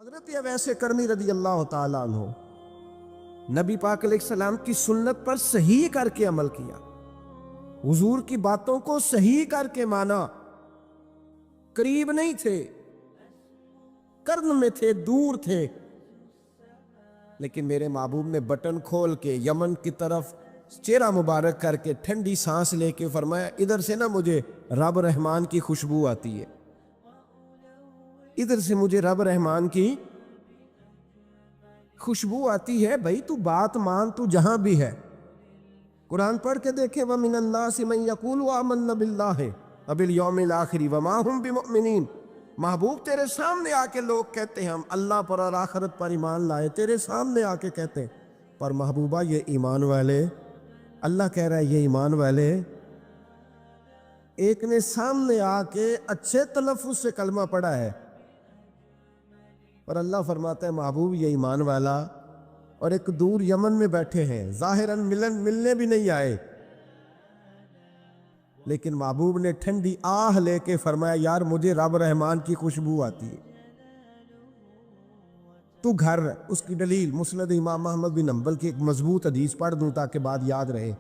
حضرت اویس کرنی رضی اللہ تعالیٰ عنہ نبی پاک علیہ السلام کی سنت پر صحیح کر کے عمل کیا، حضور کی باتوں کو صحیح کر کے مانا، قریب نہیں تھے، قرن میں تھے، دور تھے، لیکن میرے محبوب نے بٹن کھول کے یمن کی طرف چہرہ مبارک کر کے ٹھنڈی سانس لے کے فرمایا ادھر سے نا مجھے رب رحمان کی خوشبو آتی ہے، ادھر سے مجھے رب رحمان کی خوشبو آتی ہے۔ بھائی تو بات مان، تو جہاں بھی ہے قرآن پڑھ کے دیکھے وَمِنَ النَّاسِ مَن يَقُولُ آمَنَّا بِاللَّهِ وَبِالْيَوْمِ الْآخِرِ وَمَا هُمْ بِمُؤْمِنِينَ۔ محبوب تیرے سامنے آ کے لوگ کہتے ہیں ہم اللہ پر اور آخرت پر ایمان لائے، تیرے سامنے آ کے کہتے ہیں، پر محبوبہ یہ ایمان والے، اللہ کہہ رہا ہے یہ ایمان والے، ایک نے سامنے آ کے اچھے تلفظ سے کلمہ پڑھا ہے، اور اللہ فرماتا ہے محبوب یہ ایمان والا، اور ایک دور یمن میں بیٹھے ہیں، ظاہراً ملنے بھی نہیں آئے، لیکن محبوب نے ٹھنڈی آہ لے کے فرمایا یار مجھے رب رحمان کی خوشبو آتی ہے، تو گھر۔ اس کی دلیل مسند امام احمد بن حنبل کی ایک مضبوط حدیث پڑھ دوں تاکہ بات یاد رہے۔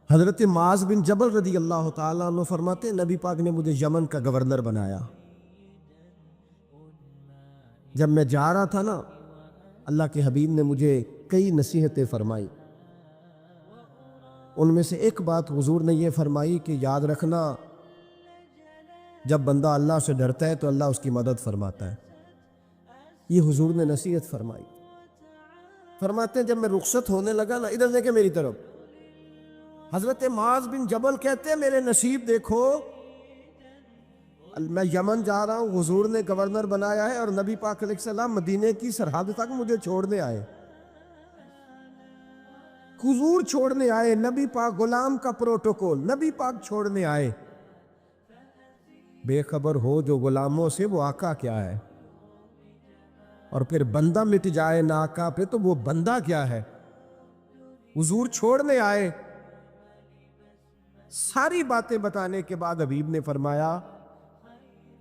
حضرت معاذ بن جبل رضی اللہ تعالیٰ عنہ فرماتے ہیں نبی پاک نے مجھے یمن کا گورنر بنایا، جب میں جا رہا تھا نا اللہ کے حبیب نے مجھے کئی نصیحتیں فرمائی، ان میں سے ایک بات حضور نے یہ فرمائی کہ یاد رکھنا جب بندہ اللہ سے ڈرتا ہے تو اللہ اس کی مدد فرماتا ہے، یہ حضور نے نصیحت فرمائی۔ فرماتے ہیں جب میں رخصت ہونے لگا نا ادھر دیکھیں میری طرف، حضرت معاذ بن جبل کہتے ہیں میرے نصیب دیکھو، میں یمن جا رہا ہوں، حضور نے گورنر بنایا ہے اور نبی پاک علیہ السلام مدینے کی سرحد تک مجھے چھوڑنے آئے، حضور چھوڑنے آئے، نبی پاک غلام کا پروٹوکول، نبی پاک چھوڑنے آئے، بے خبر ہو جو غلاموں سے وہ آقا کیا ہے، اور پھر بندہ مٹ جائے نہ آقا پہ تو وہ بندہ کیا ہے۔ حضور چھوڑنے آئے، ساری باتیں بتانے کے بعد حبیب نے فرمایا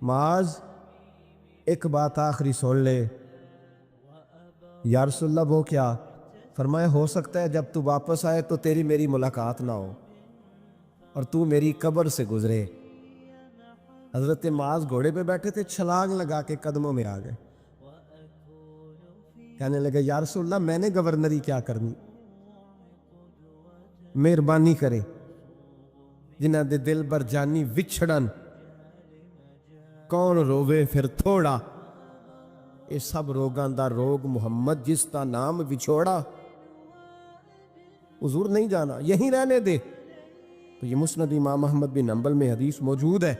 معاذ ایک بات آخری سن لے۔ یا رسول اللہ وہ کیا؟ فرمایا ہو سکتا ہے جب تو واپس آئے تو تیری میری ملاقات نہ ہو اور تو میری قبر سے گزرے۔ حضرت معاذ گھوڑے پہ بیٹھے تھے، چھلانگ لگا کے قدموں میں آ گئے، کہنے لگے یا رسول اللہ میں نے گورنری کیا کرنی، مہربانی کرے، جنہ دے دل بر جانی وچھڑن کون روے پھر تھوڑا، یہ سب روگاں دا روگ محمد جس کا نام وچھوڑا۔ حضور نہیں جانا، یہیں رہنے دے۔ تو یہ مسند امام احمد بن حنبل میں حدیث موجود ہے،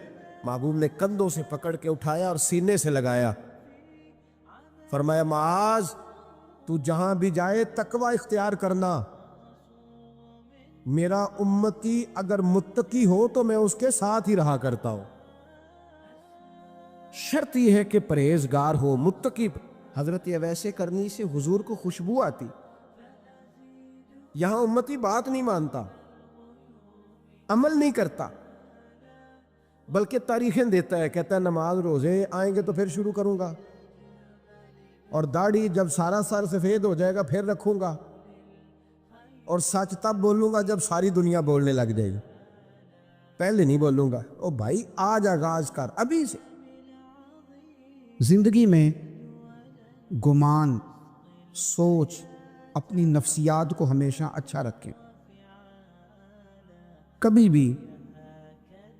محبوب نے کندھوں سے پکڑ کے اٹھایا اور سینے سے لگایا، فرمایا معاذ تو جہاں بھی جائے تقوی اختیار کرنا، میرا امتی اگر متقی ہو تو میں اس کے ساتھ ہی رہا کرتا ہوں، شرط یہ ہے کہ پرہیزگار ہو، متقی۔ حضرت اویس کرنی سے حضور کو خوشبو آتی، یہاں امتی بات نہیں مانتا، عمل نہیں کرتا، بلکہ تاریخیں دیتا ہے، کہتا ہے نماز روزے آئیں گے تو پھر شروع کروں گا، اور داڑھی جب سارا سر سفید ہو جائے گا پھر رکھوں گا، اور سچ تب بولوں گا جب ساری دنیا بولنے لگ جائے گی، پہلے نہیں بولوں گا۔ او بھائی آج آغاز کر ابھی سے۔ زندگی میں گمان، سوچ، اپنی نفسیات کو ہمیشہ اچھا رکھیں، کبھی بھی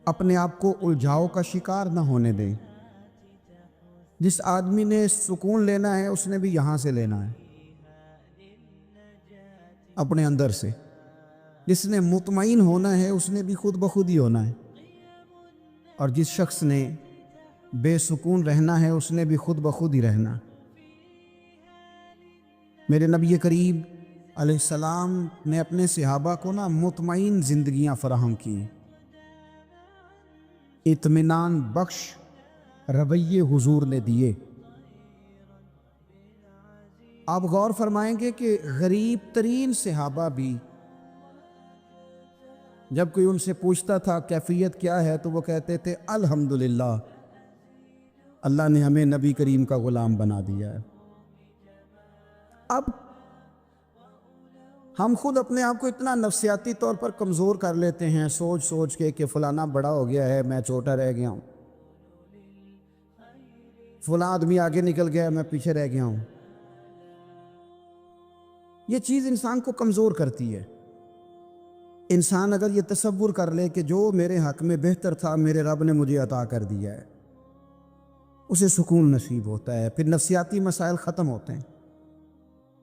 اپنے آپ کو الجھاؤ کا شکار نہ ہونے دیں۔ جس آدمی نے سکون لینا ہے اس نے بھی یہاں سے لینا ہے، اپنے اندر سے۔ جس نے مطمئن ہونا ہے اس نے بھی خود بخود ہی ہونا ہے، اور جس شخص نے بے سکون رہنا ہے اس نے بھی خود بخود ہی رہنا۔ میرے نبی کریم علیہ السلام نے اپنے صحابہ کو مطمئن زندگیاں فراہم کی، اطمینان بخش رویے حضور نے دیے۔ آپ غور فرمائیں گے کہ غریب ترین صحابہ بھی جب کوئی ان سے پوچھتا تھا کیفیت کیا ہے تو وہ کہتے تھے الحمدللہ اللہ نے ہمیں نبی کریم کا غلام بنا دیا ہے۔ اب ہم خود اپنے آپ کو اتنا نفسیاتی طور پر کمزور کر لیتے ہیں سوچ سوچ کے کہ فلانا بڑا ہو گیا ہے، میں چھوٹا رہ گیا ہوں، فلاں آدمی آگے نکل گیا ہے، میں پیچھے رہ گیا ہوں۔ یہ چیز انسان کو کمزور کرتی ہے۔ انسان اگر یہ تصور کر لے کہ جو میرے حق میں بہتر تھا میرے رب نے مجھے عطا کر دیا ہے، اسے سکون نصیب ہوتا ہے، پھر نفسیاتی مسائل ختم ہوتے ہیں۔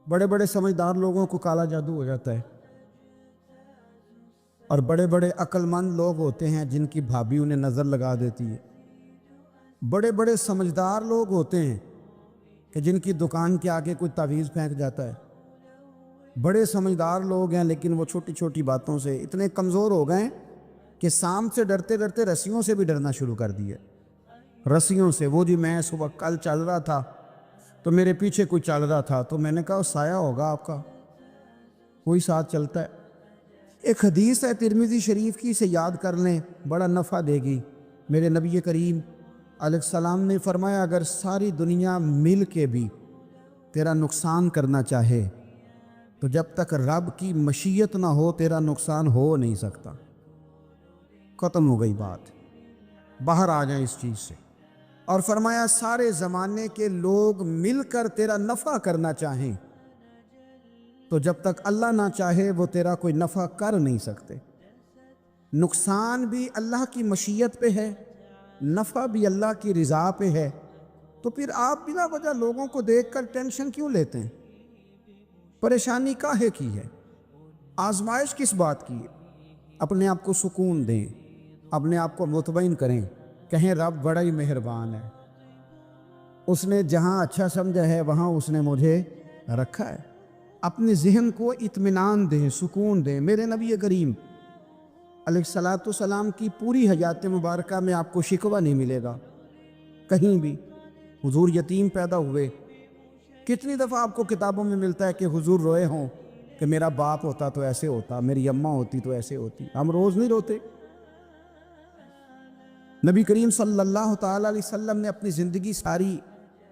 بڑے بڑے سمجھدار لوگوں کو کالا جادو ہو جاتا ہے، اور بڑے بڑے عقل مند لوگ ہوتے ہیں جن کی بھابھی انہیں نظر لگا دیتی ہے۔ بڑے بڑے سمجھدار لوگ ہوتے ہیں کہ جن کی دکان کے آگے کوئی تعویذ پھینک جاتا ہے۔ بڑے سمجھدار لوگ ہیں لیکن وہ چھوٹی چھوٹی باتوں سے اتنے کمزور ہو گئے کہ سانپ سے ڈرتے ڈرتے رسیوں سے بھی ڈرنا شروع کر دیے۔ رسیوں سے، وہ جی میں صبح کل چل رہا تھا تو میرے پیچھے کوئی چل رہا تھا تو میں نے کہا سایہ ہوگا آپ کا، کوئی ساتھ چلتا ہے۔ ایک حدیث ہے ترمذی شریف کی، اسے یاد کر لیں، بڑا نفع دے گی۔ میرے نبی کریم علیہ السلام نے فرمایا اگر ساری دنیا مل کے بھی تیرا نقصان کرنا چاہے تو جب تک رب کی مشیت نہ ہو تیرا نقصان ہو نہیں سکتا۔ ختم ہو گئی بات، باہر آ جائیں اس چیز سے۔ اور فرمایا سارے زمانے کے لوگ مل کر تیرا نفع کرنا چاہیں تو جب تک اللہ نہ چاہے وہ تیرا کوئی نفع کر نہیں سکتے۔ نقصان بھی اللہ کی مشیت پہ ہے، نفع بھی اللہ کی رضا پہ ہے، تو پھر آپ بلا وجہ لوگوں کو دیکھ کر ٹینشن کیوں لیتے ہیں؟ پریشانی کاہے کی ہے؟ آزمائش کس بات کی ہے؟ اپنے آپ کو سکون دیں، اپنے آپ کو مطمئن کریں، کہیں رب بڑا ہی مہربان ہے، اس نے جہاں اچھا سمجھا ہے وہاں اس نے مجھے رکھا ہے۔ اپنے ذہن کو اطمینان دیں، سکون دیں۔ میرے نبی کریم علیہ الصلاۃ والسلام کی پوری حیات مبارکہ میں آپ کو شکوہ نہیں ملے گا کہیں بھی۔ حضور یتیم پیدا ہوئے، کتنی دفعہ آپ کو کتابوں میں ملتا ہے کہ حضور روئے ہوں کہ میرا باپ ہوتا تو ایسے ہوتا، میری اماں ہوتی تو ایسے ہوتی۔ ہم روز نہیں روتے؟ نبی کریم صلی اللہ تعالیٰ علیہ وسلم نے اپنی زندگی ساری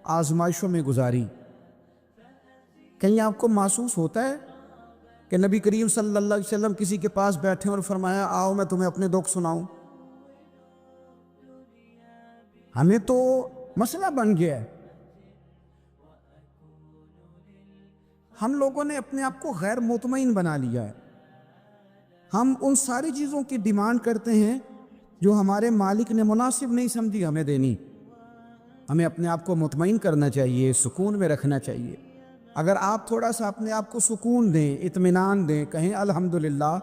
آزمائشوں میں گزاری۔ کہیں آپ کو محسوس ہوتا ہے کہ نبی کریم صلی اللہ علیہ وسلم کسی کے پاس بیٹھے اور فرمایا آؤ میں تمہیں اپنے دکھ سناؤں؟ ہمیں تو مسئلہ بن گیا ہے، ہم لوگوں نے اپنے آپ کو غیر مطمئن بنا لیا ہے۔ ہم ان ساری چیزوں کی ڈیمانڈ کرتے ہیں جو ہمارے مالک نے مناسب نہیں سمجھی ہمیں دینی۔ ہمیں اپنے آپ کو مطمئن کرنا چاہیے، سکون میں رکھنا چاہیے۔ اگر آپ تھوڑا سا اپنے آپ کو سکون دیں، اطمینان دیں، کہیں الحمدللہ،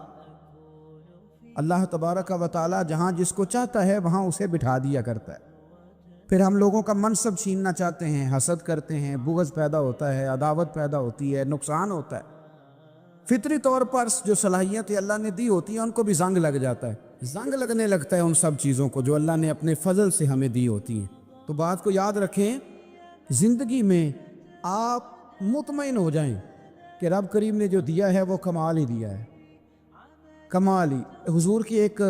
اللہ تبارک و تعالی جہاں جس کو چاہتا ہے وہاں اسے بٹھا دیا کرتا ہے۔ پھر ہم لوگوں کا منصب چھیننا چاہتے ہیں، حسد کرتے ہیں، بغض پیدا ہوتا ہے، عداوت پیدا ہوتی ہے، نقصان ہوتا ہے۔ فطری طور پر جو صلاحیتیں اللہ نے دی ہوتی ہیں ان کو بھی زنگ لگ جاتا ہے، زنگ لگنے لگتا ہے ان سب چیزوں کو جو اللہ نے اپنے فضل سے ہمیں دی ہوتی ہیں۔ تو بات کو یاد رکھیں، زندگی میں آپ مطمئن ہو جائیں کہ رب کریم نے جو دیا ہے وہ کمال ہی دیا ہے، کمال ہی۔ حضور کی ایک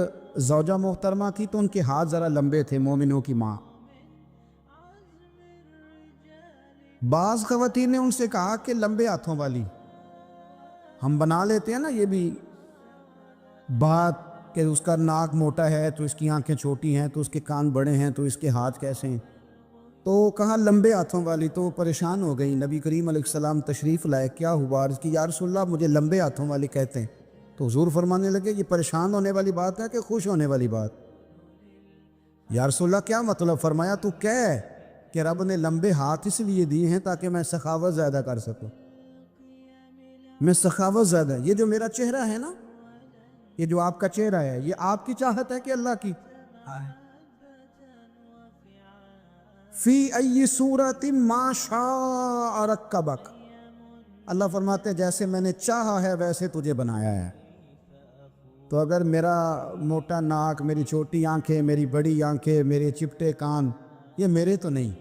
زوجہ محترمہ تھی تو ان کے ہاتھ ذرا لمبے تھے، مومنوں کی ماں۔ بعض خواتین نے ان سے کہا کہ لمبے ہاتھوں والی، ہم بنا لیتے ہیں نا یہ بھی بات کہ اس کا ناک موٹا ہے تو اس کی آنکھیں چھوٹی ہیں تو اس کے کان بڑے ہیں تو اس کے ہاتھ کیسے ہیں، تو کہا لمبے ہاتھوں والی، تو پریشان ہو گئی۔ نبی کریم علیہ السلام تشریف لائے، کیا ہوا؟ عرض کی یا رسول اللہ مجھے لمبے ہاتھوں والی کہتے ہیں۔ تو حضور فرمانے لگے یہ پریشان ہونے والی بات ہے کہ خوش ہونے والی بات؟ یا رسول اللہ کیا مطلب؟ فرمایا تو کہہ کہ رب نے لمبے ہاتھ اس لیے دیے ہیں تاکہ میں سخاوت زیادہ کر سکوں، میں سخاوت زیادہ، یہ جو میرا چہرہ ہے نا، یہ جو آپ کا چہرہ ہے، یہ آپ کی چاہت ہے کہ اللہ کی؟ فی ای صورت ما شاء رکبک، اللہ فرماتے ہیں جیسے میں نے چاہا ہے ویسے تجھے بنایا ہے۔ تو اگر میرا موٹا ناک، میری چھوٹی آنکھیں، میری بڑی آنکھیں، میرے چپٹے کان، یہ میرے تو نہیں،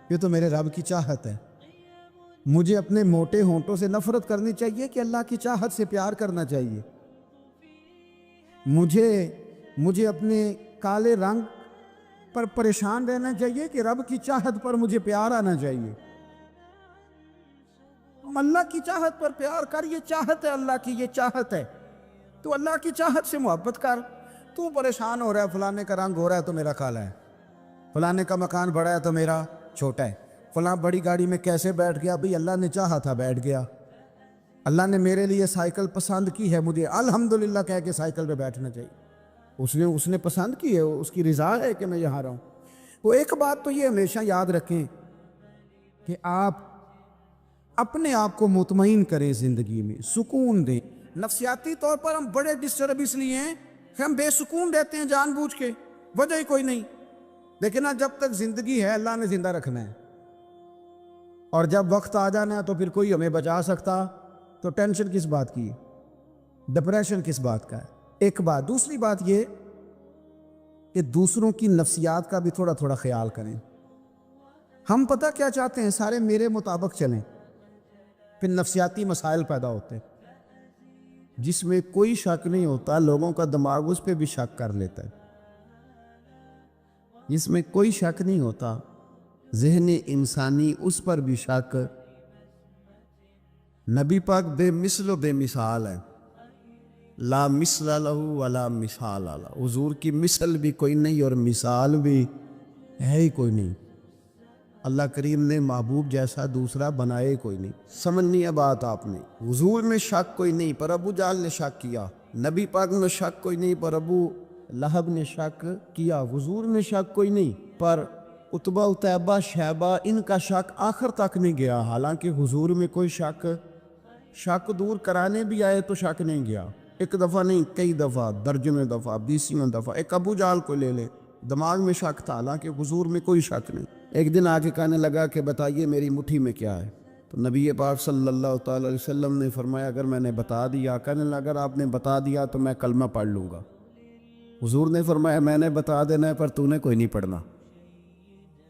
یہ تو میرے رب کی چاہت ہے۔ مجھے اپنے موٹے ہونٹوں سے نفرت کرنی چاہیے کہ اللہ کی چاہت سے پیار کرنا چاہیے؟ مجھے اپنے کالے رنگ پر پریشان رہنا چاہیے کہ رب کی چاہت پر مجھے پیار آنا چاہیے. اللہ کی چاہت پر پیار کر، یہ چاہت ہے اللہ کی، یہ چاہت ہے. تو اللہ کی چاہت سے محبت کر. تو پریشان ہو رہا ہے فلانے کا رنگ ہو رہا ہے تو میرا کالا ہے، فلانے کا مکان بڑا ہے تو میرا چھوٹا ہے، فلاں بڑی گاڑی میں کیسے بیٹھ گیا؟ بھئی اللہ نے چاہا تھا بیٹھ گیا. اللہ نے میرے لیے سائیکل پسند کی ہے، مجھے الحمدللہ کہہ کے سائیکل پہ بیٹھنا چاہیے. اس نے پسند کی ہے، اس کی رضا ہے کہ میں یہاں رہوں. وہ ایک بات تو یہ ہمیشہ یاد رکھیں کہ آپ اپنے آپ کو مطمئن کریں، زندگی میں سکون دیں. نفسیاتی طور پر ہم بڑے ڈسٹرب اس لیے ہیں کہ ہم بے سکون رہتے ہیں جان بوجھ کے، وجہ ہی کوئی نہیں. لیکن جب تک زندگی ہے اللہ نے زندہ رکھنا ہے، اور جب وقت آ جانا ہے تو پھر کوئی ہمیں بچا سکتا. تو ٹینشن کس بات کی ہے؟ ڈپریشن کس بات کا ہے؟ ایک بات. دوسری بات یہ کہ دوسروں کی نفسیات کا بھی تھوڑا تھوڑا خیال کریں. ہم پتہ کیا چاہتے ہیں؟ سارے میرے مطابق چلیں، پھر نفسیاتی مسائل پیدا ہوتے ہیں جس میں کوئی شک نہیں ہوتا. لوگوں کا دماغ اس پہ بھی شک کر لیتا ہے، جس میں کوئی شک نہیں ہوتا. ذہن انسانی اس پر بھی شک. نبی پاک بے مثل و بے مثال ہے، لا مثل لہ ولا مثال لہ. حضور کی مثل بھی کوئی نہیں اور مثال بھی ہے ہی کوئی نہیں. اللہ کریم نے محبوب جیسا دوسرا بنائے کوئی نہیں. سمجھنی ہے بات آپ نے. حضور میں شک کوئی نہیں پر ابو جہل نے شک کیا. نبی پاک میں شک کوئی نہیں پر ابو لہب نے شک کیا. حضور میں شک کوئی نہیں پر عتبہ عتیبہ شیبہ ان کا شک آخر تک نہیں گیا. حالانکہ حضور میں کوئی شک دور کرانے بھی آئے تو شک نہیں گیا. ایک دفعہ نہیں، کئی دفعہ، درجنوں دفعہ، 20 دفعہ. ایک ابو جہل کو لے لے، دماغ میں شک تھا، حالانکہ حضور میں کوئی شک نہیں. ایک دن آ کے کہنے لگا کہ بتائیے میری مٹھی میں کیا ہے؟ تو نبی پاک صلی اللہ تعالی علیہ وسلم نے فرمایا اگر میں نے بتا دیا. کہنے لگا اگر آپ نے بتا دیا تو میں کلمہ پڑھ لوں گا. حضور نے فرمایا میں نے بتا دینا ہے پر تو نے کوئی نہیں پڑھنا،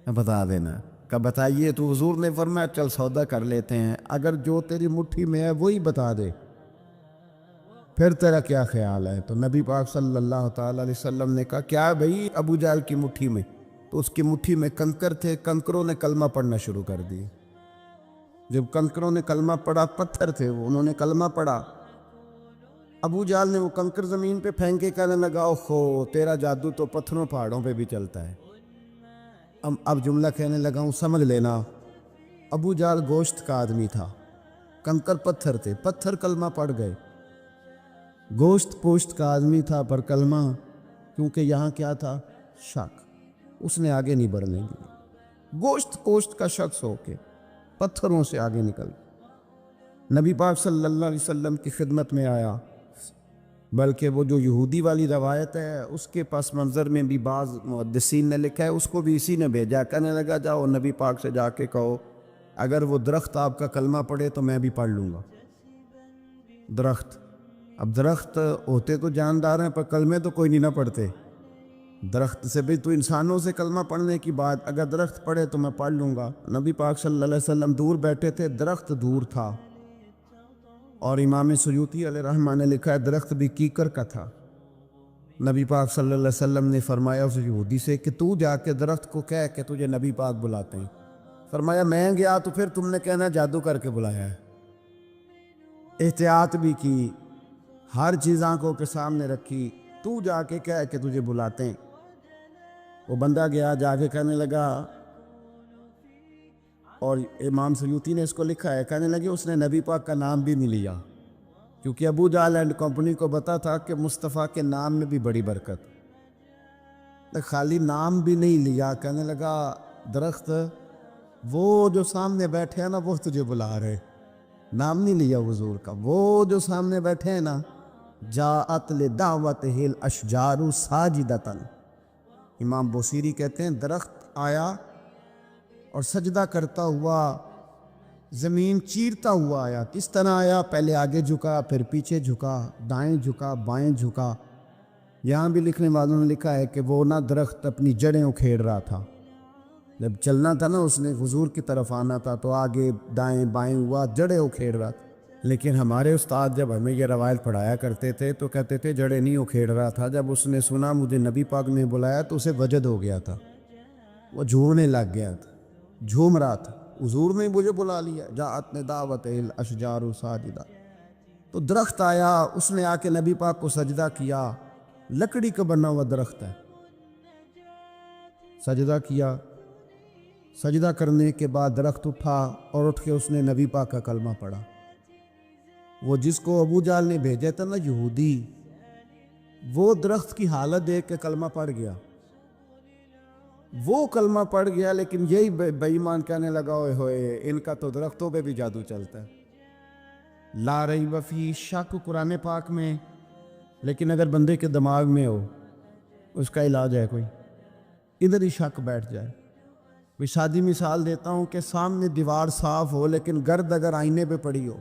بتا دینا. کہ بتائیے. تو حضور نے فرمایا چل سودا کر لیتے ہیں، اگر جو تیری مٹھی میں ہے وہی بتا دے پھر تیرا کیا خیال ہے؟ تو نبی پاک صلی اللہ تعالی علیہ وسلم نے کہا کیا بھئی ابو جہل کی مٹھی میں؟ تو اس کی مٹھی میں کنکر تھے، کنکروں نے کلمہ پڑھنا شروع کر دی. جب کنکروں نے کلمہ پڑھا، پتھر تھے وہ، انہوں نے کلمہ پڑھا. ابو جہل نے وہ کنکر زمین پہ پھینکے، کہنے لگا اوہو تیرا جادو تو پتھروں پہاڑوں پہ بھی چلتا ہے. اب جملہ کہنے لگا ہوں سمجھ لینا. ابو جہل گوشت کا آدمی تھا، کنکر پتھر تھے، پتھر کلمہ پڑھ گئے. گوشت پوشت کا آدمی تھا پر کلمہ، کیونکہ یہاں کیا تھا؟ شک. اس نے آگے نہیں بڑھنے دی. گوشت پوشت کا شخص ہو کے پتھروں سے آگے نکل نبی پاک صلی اللہ علیہ وسلم کی خدمت میں آیا. بلکہ وہ جو یہودی والی روایت ہے اس کے پس منظر میں بھی بعض محدثین نے لکھا ہے، اس کو بھی اسی نے بھیجا. کہنے لگا جاؤ نبی پاک سے جا کے کہو اگر وہ درخت آپ کا کلمہ پڑھے تو میں بھی پڑھ لوں گا. درخت، اب درخت ہوتے تو جاندار ہیں پر کلمے تو کوئی نہیں نہ پڑھتے. درخت سے بھی تو انسانوں سے کلمہ پڑھنے کی بات، اگر درخت پڑھے تو میں پڑھ لوں گا. نبی پاک صلی اللہ علیہ وسلم دور بیٹھے تھے، درخت دور تھا. اور امام سیوطی علیہ رحمہ نے لکھا ہے درخت بھی کیکر کا تھا. نبی پاک صلی اللہ علیہ وسلم نے فرمایا اس یہودی سے کہ تو جا کے درخت کو کہہ کہ تجھے نبی پاک بلاتے ہیں. فرمایا میں گیا تو پھر تم نے کہنا جادو کر کے بلایا ہے. احتیاط بھی کی، ہر چیز آنکھوں کے سامنے رکھی. تو جا کے کہہ کہ تجھے بلاتے ہیں. وہ بندہ گیا، جا کے کہنے لگا، اور امام سیوطی نے اس کو لکھا ہے، کہنے لگے اس نے نبی پاک کا نام بھی نہیں لیا، کیونکہ ابو جہل اینڈ کمپنی کو پتا تھا کہ مصطفیٰ کے نام میں بھی بڑی برکت. خالی نام بھی نہیں لیا. کہنے لگا درخت وہ جو سامنے بیٹھے ہیں نا وہ تجھے بلا رہے. نام نہیں لیا حضور کا. وہ جو سامنے بیٹھے ہیں نا، جاءت لدعوتہ الاشجار ساجدۃ. امام بوصیری کہتے ہیں درخت آیا اور سجدہ کرتا ہوا، زمین چیرتا ہوا آیا. کس طرح آیا؟ پہلے آگے جھکا، پھر پیچھے جھکا، دائیں جھکا، بائیں جھکا. یہاں بھی لکھنے والوں نے لکھا ہے کہ وہ نہ درخت اپنی جڑیں اکھیڑ رہا تھا. جب چلنا تھا نا اس نے حضور کی طرف آنا تھا تو آگے دائیں بائیں ہوا، جڑیں اکھیڑ رہا تھا. لیکن ہمارے استاد جب ہمیں یہ روایت پڑھایا کرتے تھے تو کہتے تھے جڑیں نہیں اکھیڑ رہا تھا. جب اس نے سنا مجھے نبی پاک نے بلایا تو اسے وجد ہو گیا تھا. وہ جھومنے لگ گیا تھا، جھوم رہا تھا. حضور نے مجھے بلا لیا، جاءت نے دعوت الاشجار ساجدہ. تو درخت آیا، اس نے آ کے نبی پاک کو سجدہ کیا. لکڑی کا بنا ہوا درخت ہے. سجدہ کیا. سجدہ کرنے کے بعد درخت اٹھا اور اٹھ کے اس نے نبی پاک کا کلمہ پڑھا. وہ جس کو ابو جہل نے بھیجا تھا نا، یہودی، وہ درخت کی حالت دیکھ کے کلمہ پڑھ گیا. وہ کلمہ پڑھ گیا، لیکن یہی بے ایمان کہنے لگا، ہوئے ہوئے ان کا تو درختوں پہ بھی جادو چلتا ہے. لا ریب فیہ، شک قرآن پاک میں، لیکن اگر بندے کے دماغ میں ہو اس کا علاج ہے کوئی، ادھر ہی شک بیٹھ جائے. کوئی سادی مثال دیتا ہوں کہ سامنے دیوار صاف ہو لیکن گرد اگر آئینے پہ پڑی ہو.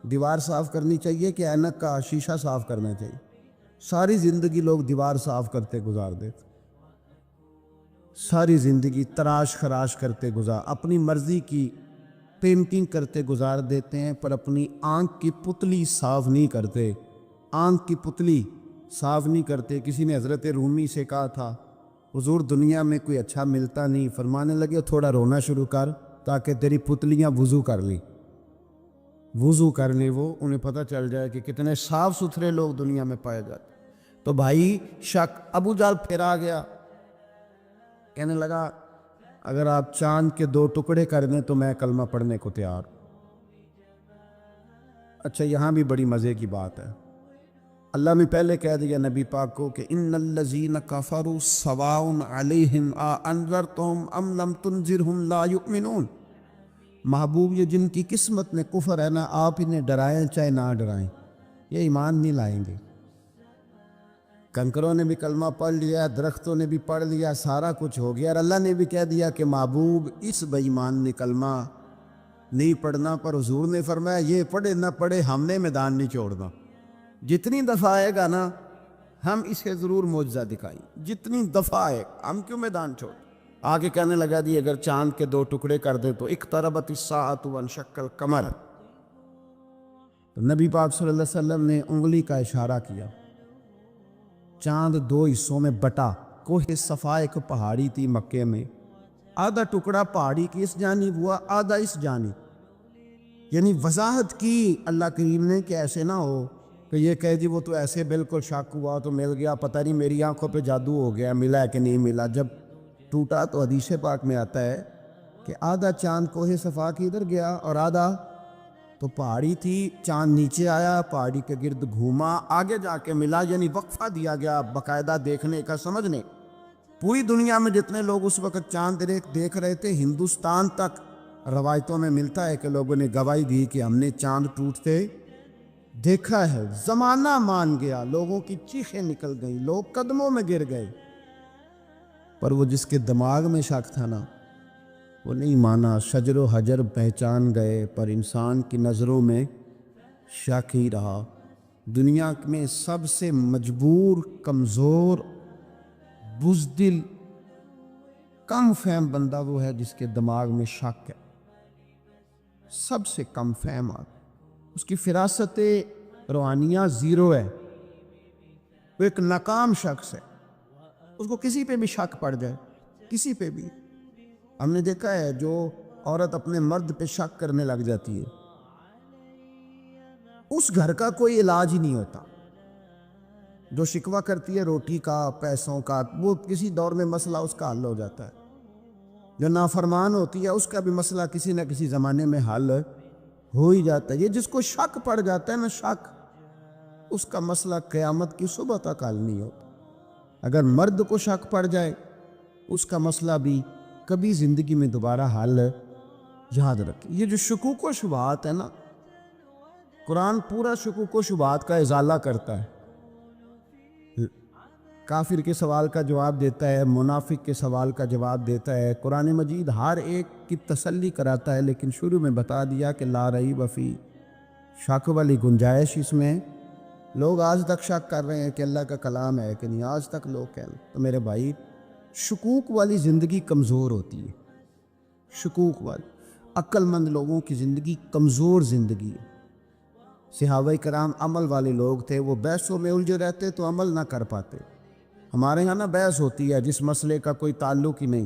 دیوار صاف کرنی چاہیے کہ اینک کا شیشہ صاف کرنا چاہیے؟ ساری زندگی لوگ دیوار صاف کرتے گزار دیتے، ساری زندگی تراش خراش کرتے اپنی مرضی کی پینٹنگ کرتے گزار دیتے ہیں، پر اپنی آنکھ کی پتلی صاف نہیں کرتے. آنکھ کی پتلی صاف نہیں کرتے. کسی نے حضرت رومی سے کہا تھا، حضور دنیا میں کوئی اچھا ملتا نہیں. فرمانے لگے تھوڑا رونا شروع کر تاکہ تیری پتلیاں وضو کر لیں. وضو کر لیں، وہ انہیں پتہ چل جائے کہ کتنے صاف ستھرے لوگ دنیا میں پائے جاتے. تو بھائی شک، ابو جہل پھر آ گیا، کہنے لگا اگر آپ چاند کے 2 ٹکڑے کر دیں تو میں کلمہ پڑھنے کو تیار. اچھا یہاں بھی بڑی مزے کی بات ہے. اللہ نے پہلے کہہ دیا نبی پاک کو کہ ان الذین کفروا سواء علیہم انذرتہم ام لم تنذرہم لا یؤمنون. محبوب یہ جن کی قسمت میں کفر ہے نا، آپ انہیں ڈرائیں چاہے نہ ڈرائیں، یہ ایمان نہیں لائیں گے. کنکروں نے بھی کلمہ پڑھ لیا، درختوں نے بھی پڑھ لیا، سارا کچھ ہو گیا، اور اللہ نے بھی کہہ دیا کہ محبوب اس بے ایمان نے کلمہ نہیں پڑھنا. پر حضور نے فرمایا یہ پڑھے نہ پڑھے ہم نے میدان نہیں چھوڑنا. جتنی دفعہ آئے گا نا ہم اسے ضرور معجزہ دکھائیں، جتنی دفعہ آئے ہم کیوں میدان چھوڑ. آگے کہنے لگا دی اگر چاند کے 2 ٹکڑے کر دے تو اقتربت الساعۃ وانشق القمر. تو نبی پاک صلی اللہ علیہ وسلم نے انگلی کا اشارہ کیا. چاند 2 حصوں میں بٹا. کوہ صفا ایک پہاڑی تھی مکے میں، آدھا ٹکڑا پہاڑی کی اس جانب ہوا، آدھا اس جانب. یعنی وضاحت کی اللہ کریم نے کہ ایسے نہ ہو کہ یہ کہہ دی وہ تو ایسے بالکل شک ہوا تو مل گیا، پتہ نہیں میری آنکھوں پہ جادو ہو گیا، ملا ہے کہ نہیں ملا. جب ٹوٹا تو حدیث پاک میں آتا ہے کہ آدھا چاند کوہ صفا کی ادھر گیا اور آدھا تو پہاڑی تھی، چاند نیچے آیا، پہاڑی کے گرد گھوما، آگے جا کے ملا. یعنی وقفہ دیا گیا باقاعدہ دیکھنے کا، سمجھنے. پوری دنیا میں جتنے لوگ اس وقت چاند دیکھ رہے تھے، ہندوستان تک روایتوں میں ملتا ہے کہ لوگوں نے گواہی دی کہ ہم نے چاند ٹوٹتے دیکھا ہے. زمانہ مان گیا، لوگوں کی چیخیں نکل گئیں، لوگ قدموں میں گر گئے. پر وہ جس کے دماغ میں شک تھا نا وہ نہیں مانا. شجر و حجر پہچان گئے پر انسان کی نظروں میں شک ہی رہا. دنیا میں سب سے مجبور، کمزور، بزدل، کم فہم بندہ وہ ہے جس کے دماغ میں شک ہے. سب سے کم فہم آدمی، اس کی فراست روحانیہ زیرو ہے، وہ ایک ناکام شخص ہے. اس کو کسی پہ بھی شک پڑ جائے، کسی پہ بھی. ہم نے دیکھا ہے جو عورت اپنے مرد پہ شک کرنے لگ جاتی ہے اس گھر کا کوئی علاج ہی نہیں ہوتا. جو شکوہ کرتی ہے روٹی کا، پیسوں کا، وہ کسی دور میں مسئلہ اس کا حل ہو جاتا ہے. جو نافرمان ہوتی ہے اس کا بھی مسئلہ کسی نہ کسی زمانے میں حل ہو ہی جاتا ہے. یہ جس کو شک پڑ جاتا ہے نا، شک، اس کا مسئلہ قیامت کی صبح تک حل نہیں ہوتا. اگر مرد کو شک پڑ جائے اس کا مسئلہ بھی کبھی زندگی میں دوبارہ حل. یاد رکھیں یہ جو شکوک و شبہات ہے نا، قرآن پورا شکوک و شبہات کا ازالہ کرتا ہے. کافر کے سوال کا جواب دیتا ہے، منافق کے سوال کا جواب دیتا ہے. قرآن مجید ہر ایک کی تسلی کراتا ہے، لیکن شروع میں بتا دیا کہ لا ریب فیہ، شک والی گنجائش اس میں. لوگ آج تک شک کر رہے ہیں کہ اللہ کا کلام ہے کہ نہیں، آج تک لوگ کہہ. تو میرے بھائی شکوک والی زندگی کمزور ہوتی ہے. شکوک والی عقل مند لوگوں کی زندگی کمزور زندگی ہے. صحابہ کرام عمل والے لوگ تھے، وہ بحثوں میں الجھے رہتے تو عمل نہ کر پاتے. ہمارے ہاں نا بحث ہوتی ہے جس مسئلے کا کوئی تعلق ہی نہیں،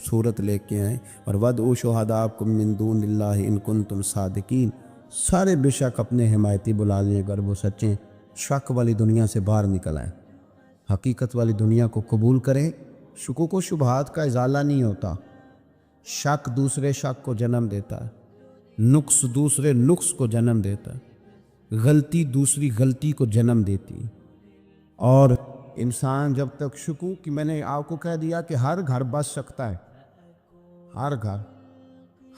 صورت لے کے آئیں، اور وَادْعُوا شُهَدَاءَکُم مِّن دُونِ اللَّہِ إِن كُنتُمْ صَادِقِینَ، سارے بے شک اپنے حمایتی بلا لیں اگر وہ سچیں، شک والی دنیا سے باہر نکل آئیں، حقیقت والی دنیا کو قبول کریں۔ شکوک و شبہات کا ازالہ نہیں ہوتا، شک دوسرے شک کو جنم دیتا ہے، نقص دوسرے نقص کو جنم دیتا ہے، غلطی دوسری غلطی کو جنم دیتی ہے۔ اور انسان جب تک شکوک کی، میں نے آپ کو کہہ دیا کہ ہر گھر بس سکتا ہے، ہر گھر،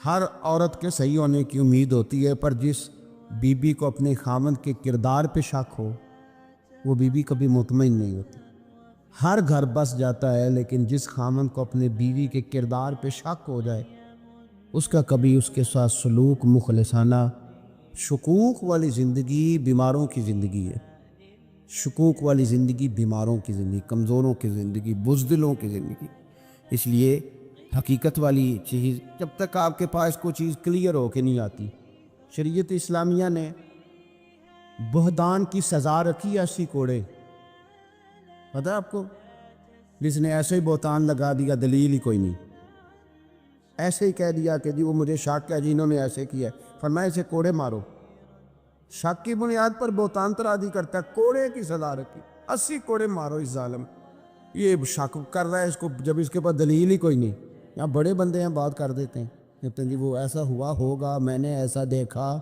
ہر عورت کے صحیح ہونے کی امید ہوتی ہے، پر جس بیوی کو اپنے خامند کے کردار پہ شک ہو وہ بیوی کبھی مطمئن نہیں ہوتی۔ ہر گھر بس جاتا ہے، لیکن جس خامند کو اپنے بیوی کے کردار پہ شک ہو جائے اس کا کبھی اس کے ساتھ سلوک مخلصانہ۔ شکوک والی زندگی بیماروں کی زندگی ہے، شکوک والی زندگی بیماروں کی زندگی، کمزوروں کی زندگی، بزدلوں کی زندگی۔ اس لیے حقیقت والی چیز جب تک آپ کے پاس کوئی چیز کلیئر ہو کے نہیں آتی، شریعت اسلامیہ نے بہتان کی سزا رکھی ہے 80 کوڑے۔ پتہ ہے آپ کو؟ جس نے ایسے ہی بہتان لگا دیا، دلیل ہی کوئی نہیں، ایسے ہی کہہ دیا کہ جی وہ مجھے شک ہے، جی انہوں نے ایسے کیا ہے، فرمایا اسے کوڑے مارو۔ شک کی بنیاد پر بہتان ترادی کرتا ہے، کوڑے کی سزا رکھی، 80 کوڑے مارو اس ظالم۔ یہ شک کر رہا ہے اس کو جب اس کے پاس دلیل ہی کوئی نہیں۔ یہاں بڑے بندے ہیں بات کر دیتے ہیں، کہتے ہیں جی وہ ایسا ہوا ہوگا، میں نے ایسا دیکھا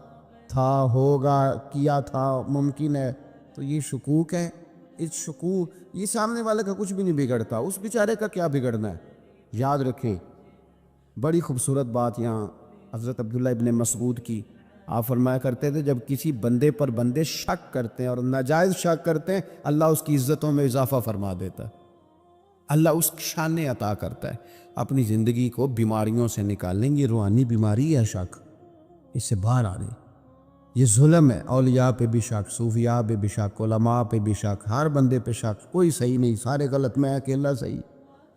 تھا، ہوگا، کیا تھا، ممکن ہے۔ تو یہ شکوک ہے۔ اس شکوک، یہ سامنے والے کا کچھ بھی نہیں بگڑتا، اس بیچارے کا کیا بگڑنا ہے۔ یاد رکھیں، بڑی خوبصورت بات یہاں حضرت عبداللہ ابن مسعود کی، آپ فرمایا کرتے تھے جب کسی بندے پر بندے شک کرتے ہیں اور ناجائز شک کرتے ہیں، اللہ اس کی عزتوں میں اضافہ فرما دیتا ہے، اللہ اس کی شان عطا کرتا ہے۔ اپنی زندگی کو بیماریوں سے نکالیں، یہ روحانی بیماری ہے شک، اس سے باہر آ رہے۔ یہ ظلم ہے، اولیاء پہ بھی شک، صوفیاء پہ بھی شک، علماء پہ بھی شک، ہر بندے پہ شک، کوئی صحیح نہیں، سارے غلط، میں اکیلا صحیح۔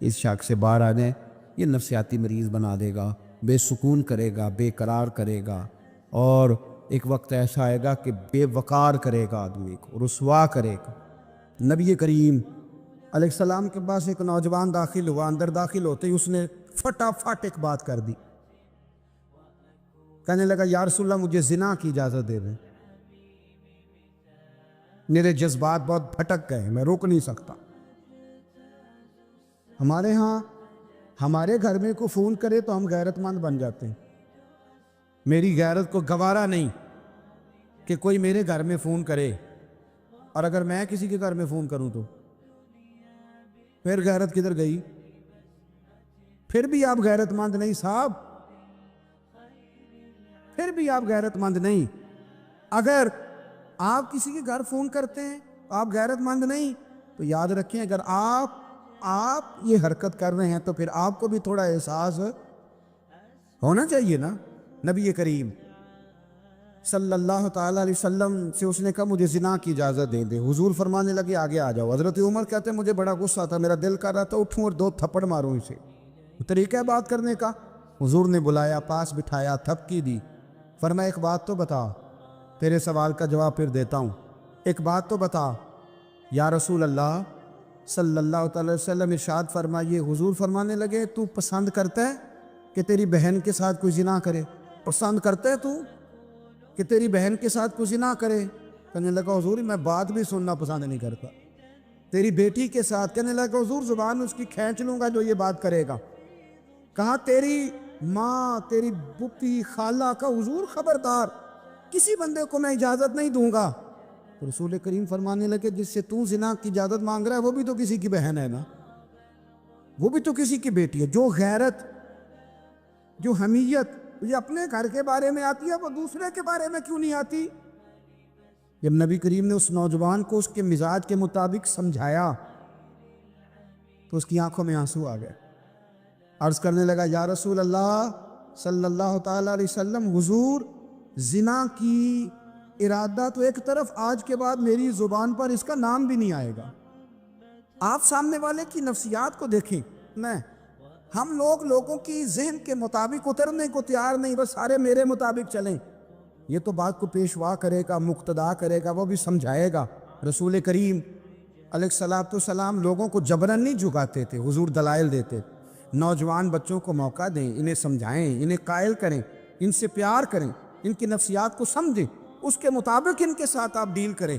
اس شک سے باہر آ جائیں، یہ نفسیاتی مریض بنا دے گا، بے سکون کرے گا، بے قرار کرے گا، اور ایک وقت ایسا آئے گا کہ بے وقار کرے گا، آدمی کو رسوا کرے گا۔ نبی کریم علیہ السلام کے پاس ایک نوجوان داخل ہوا، اندر داخل ہوتے ہی اس نے فٹافٹ ایک بات کر دی، کہنے لگا یا رسول اللہ مجھے زنا کی اجازت دے دیں، میرے جذبات بہت بھٹک گئے، میں روک نہیں سکتا۔ ہمارے ہاں ہمارے گھر میں کوئی فون کرے تو ہم غیرت مند بن جاتے ہیں، میری غیرت کو گوارا نہیں کہ کوئی میرے گھر میں فون کرے، اور اگر میں کسی کے گھر میں فون کروں تو پھر غیرت کدھر گئی؟ پھر بھی آپ غیرت مند نہیں صاحب، پھر بھی آپ غیرت مند نہیں۔ اگر آپ کسی کے گھر فون کرتے ہیں آپ غیرت مند نہیں، تو یاد رکھیں اگر آپ یہ حرکت کر رہے ہیں تو پھر آپ کو بھی تھوڑا احساس ہونا چاہیے نا۔ نبی کریم صلی اللہ تعالیٰ علیہ وسلم سے اس نے کہا مجھے زنا کی اجازت دے دے، حضور فرمانے لگے آگے آ جاؤ۔ حضرت عمر کہتے ہیں مجھے بڑا غصہ تھا، میرا دل کر رہا تھا اٹھوں اور 2 تھپڑ ماروں اسے، طریقہ ہے بات کرنے کا۔ حضور نے بلایا، پاس بٹھایا، تھپکی دی، فرمایا ایک بات تو بتا، تیرے سوال کا جواب پھر دیتا ہوں، ایک بات تو بتا۔ یا رسول اللہ صلی اللہ تعالی وسلم ارشاد فرمائیے، حضور فرمانے لگے تو پسند کرتا ہے کہ تیری بہن کے ساتھ کوئی زنا کرے؟ پسند کرتا ہے تو کہ تیری بہن کے ساتھ کوئی زنا کرے؟ کہنے لگا حضور میں بات بھی سننا پسند نہیں کرتا۔ تیری بیٹی کے ساتھ؟ کہنے لگا حضور زبان اس کی کھینچ لوں گا جو یہ بات کرے گا۔ کہا تیری ماں، تیری پھوپھی، خالہ کا؟ حضور خبردار، کسی بندے کو میں اجازت نہیں دوں گا۔ تو رسول کریم فرمانے لگے جس سے تو زنا کی اجازت مانگ رہا ہے وہ بھی تو کسی کی بہن ہے نا، وہ بھی تو کسی کی بیٹی ہے۔ جو غیرت، جو حمیت یہ اپنے گھر کے بارے میں آتی ہے وہ دوسرے کے بارے میں کیوں نہیں آتی؟ جب نبی کریم نے اس نوجوان کو اس کے مزاج کے مطابق سمجھایا تو اس کی آنکھوں میں آنسو آ گئے، عرض کرنے لگا یا رسول اللہ صلی اللہ تعالیٰ علیہ وسلم، حضور زنا کی ارادہ تو ایک طرف، آج کے بعد میری زبان پر اس کا نام بھی نہیں آئے گا۔ آپ سامنے والے کی نفسیات کو دیکھیں، ہم لوگوں کی ذہن کے مطابق اترنے کو تیار نہیں، بس سارے میرے مطابق چلیں۔ یہ تو بات کو پیشوا کرے گا، مقتدا کرے گا، وہ بھی سمجھائے گا۔ رسول کریم علیہ السلام لوگوں کو جبرن نہیں جھکاتے تھے، حضور دلائل دیتے، نوجوان بچوں کو موقع دیں، انہیں سمجھائیں، انہیں قائل کریں، ان سے پیار کریں، ان کی نفسیات کو سمجھیں، اس کے مطابق ان کے ساتھ آپ ڈیل کریں۔